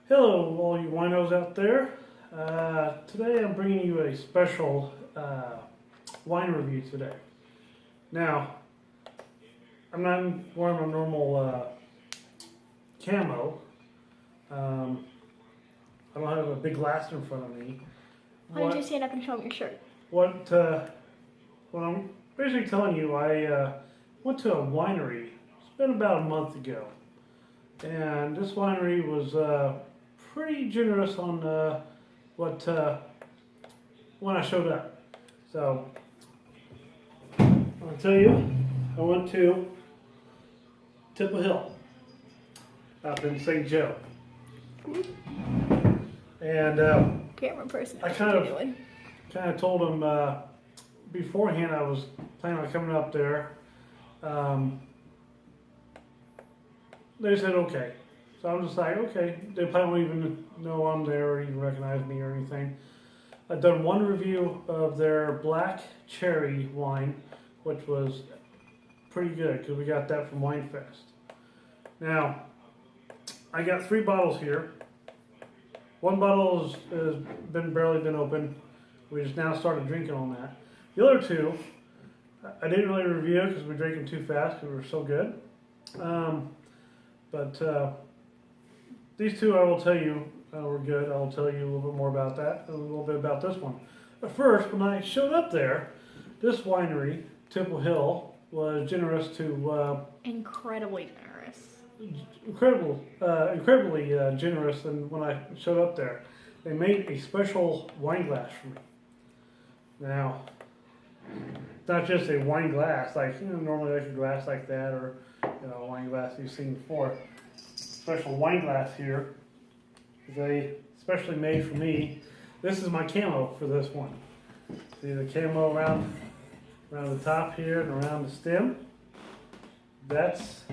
Hello, all you winos out there. Today I'm bringing you a special wine review today. Now, I'm not wearing my normal camo. I don't have a big glass in front of me. Why don't you stand up and show me your shirt? What I'm basically telling you, I went to a winery. It's been about a month ago. And this winery was pretty generous on when I showed up. So I'll tell you, I went to Tipple Hill up in St. Joe, and Camera person. I kind of told them beforehand I was planning on coming up there. They said okay. So I'm just like, okay. They probably won't even know I'm there or even recognize me or anything. I've done one review of their black cherry wine, which was pretty good because we got that from WineFest. Now, I got 3 bottles here. One bottle has barely been opened. We just now started drinking on that. The other 2, I didn't really review because we drank them too fast because we were so good. But these 2 I will tell you were good. I will tell you a little bit more about that, a little bit about this one. But first, when I showed up there, this winery, Tipple Hill, was generous to... incredibly generous. Incredibly generous, and when I showed up there, they made a special wine glass for me. Now, it's not just a wine glass, like, normally like a glass like that, or a wine glass you've seen before. Special wine glass here. They specially made for me. This is my camo for this one. See the camo around the top here and around the stem. That's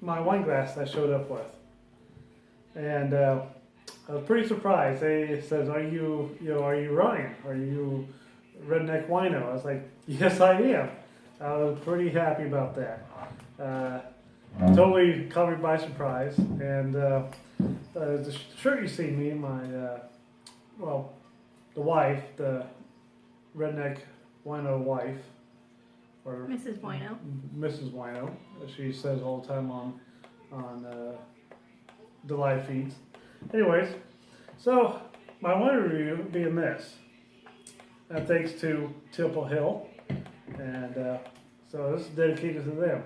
my wine glass that I showed up with. And I was pretty surprised. They said, "Are you Ryan? Are you Redneck Wino?" I was like, "Yes, I am." I was pretty happy about that. Totally caught me by surprise. And the shirt you see me, the wife, the Redneck Wino wife, or Mrs. Wino. Mrs. Wino, as she says all the time on the live feeds. Anyways, so my wine review being this, thanks to Tipple Hill, and so this is dedicated to them.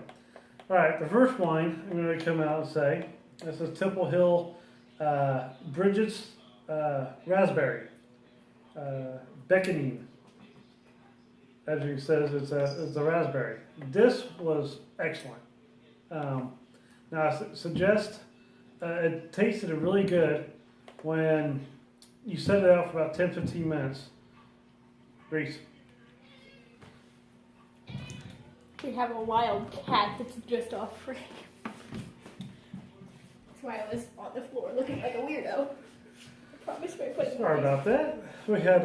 All right, the first wine I'm going to come out and say, this is Tipple Hill Bridget's Raspberry, Beckoning. As he says, it's a raspberry. This was excellent. Now I suggest it tasted really good when you set it out for about 10-15 minutes. Reese. We have a wild cat that's just off free. That's why I was on the floor looking like a weirdo. I promise I put Sorry about that. We had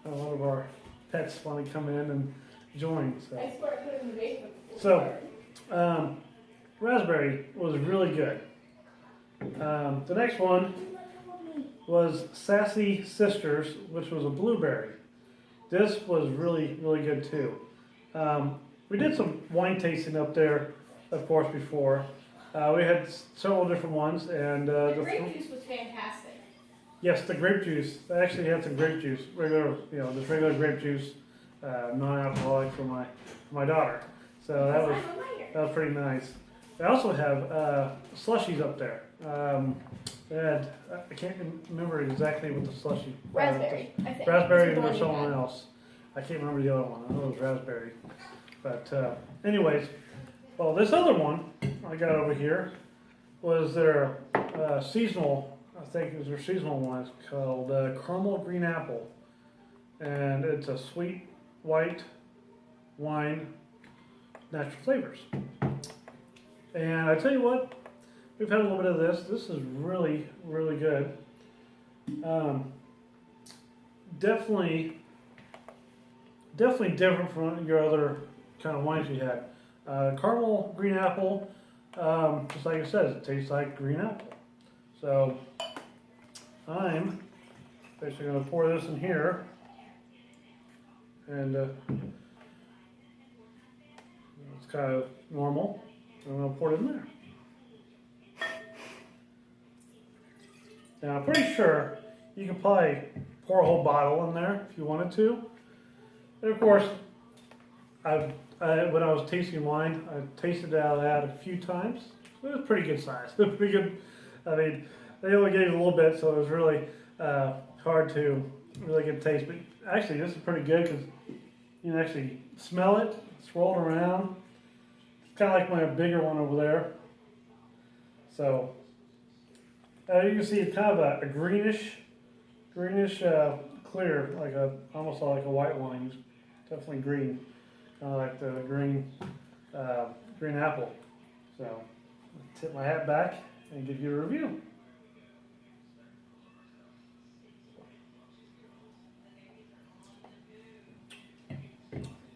one of our pets want to come in and join. So. I swear I put it in the basement. So, raspberry was really good. The next one was Sassy Sisters, which was a blueberry. This was really, really good too. We did some wine tasting up there, of course, before. We had several different ones, and the grape juice was fantastic. Yes, the grape juice. I actually had some grape juice, just regular grape juice, non-alcoholic for my daughter. So that was pretty nice. They also have slushies up there. I can't remember exactly what the slushie. Raspberry, I think. Raspberry or someone else. I can't remember the other one. I know it was raspberry. But anyways, well, this other one I got over here was their seasonal. I think it was their seasonal one. It's called Caramel Green Apple, and it's a sweet white wine, natural flavors. And I tell you what, we've had a little bit of this. This is really, really good. Definitely different from your other kind of wines you had. Caramel Green Apple just like I said, it tastes like green apple. So I'm basically going to pour this in here, and it's kind of normal. I'm going to pour it in there. Now I'm pretty sure you could probably pour a whole bottle in there if you wanted to. And of course, when I was tasting wine, I tasted out of that a few times. It was pretty good size. It was pretty good. I mean, they only gave it a little bit, so it was really hard to really get a taste. But actually, this is pretty good because you can actually smell it. It's rolled around. It's kind of like my bigger one over there. So you can see it's kind of a greenish clear, like almost like a white wine. It's definitely green, kind of like the green apple. So I'll tip my hat back and give you a review.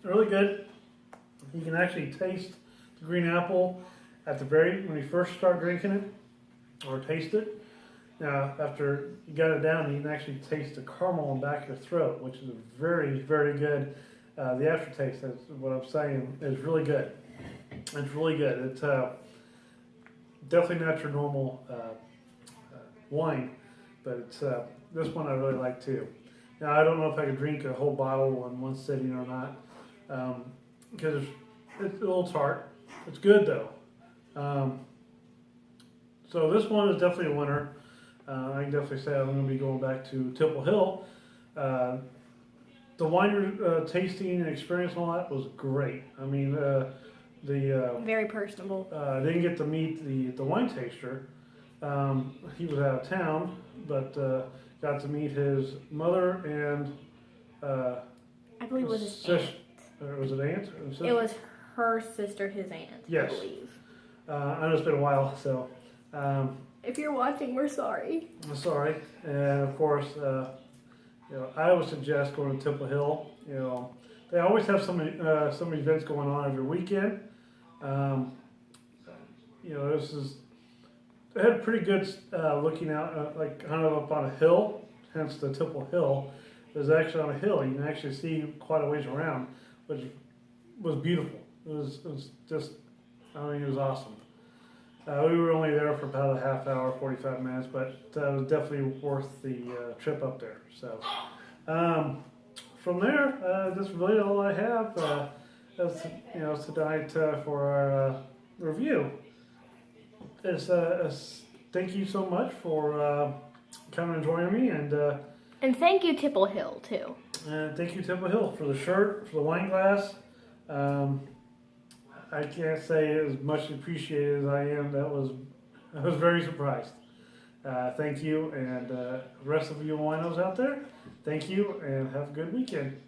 Really good. You can actually taste the green apple at the when you first start drinking it or taste it. Now, after you got it down, you can actually taste the caramel in the back of your throat, which is very, very good. The aftertaste, that's what I'm saying, is really good. It's really good. It's definitely not your normal wine, but it's this one I really like too. Now, I don't know if I could drink a whole bottle in one sitting or not, because it's a little tart. It's good though. So this one is definitely a winner. I can definitely say I'm going to be going back to Tipple Hill. The wine tasting and experience and all that was great. I mean, very personable. I didn't get to meet the wine taster. He was out of town, but got to meet his mother and I believe it was his aunt. Was it aunt? It was her sister, his aunt. Yes. I believe. I know it's been a while, so. If you're watching, we're sorry. I'm sorry, and of course, I would suggest going to Tipple Hill. They always have some events going on every weekend. They had pretty good looking out, like kind of up on a hill. Hence the Tipple Hill. It was actually on a hill. You can actually see quite a ways around, which was beautiful. It was just, it was awesome. We were only there for about a half hour, 45 minutes, but it was definitely worth the trip up there. So from there, that's really all I have tonight for our review. Thank you so much for coming and joining me, and thank you Tipple Hill too. And thank you Tipple Hill for the shirt, for the wine glass. I can't say as much appreciated as I am. I was very surprised. Thank you, and the rest of you winos out there, thank you, and have a good weekend.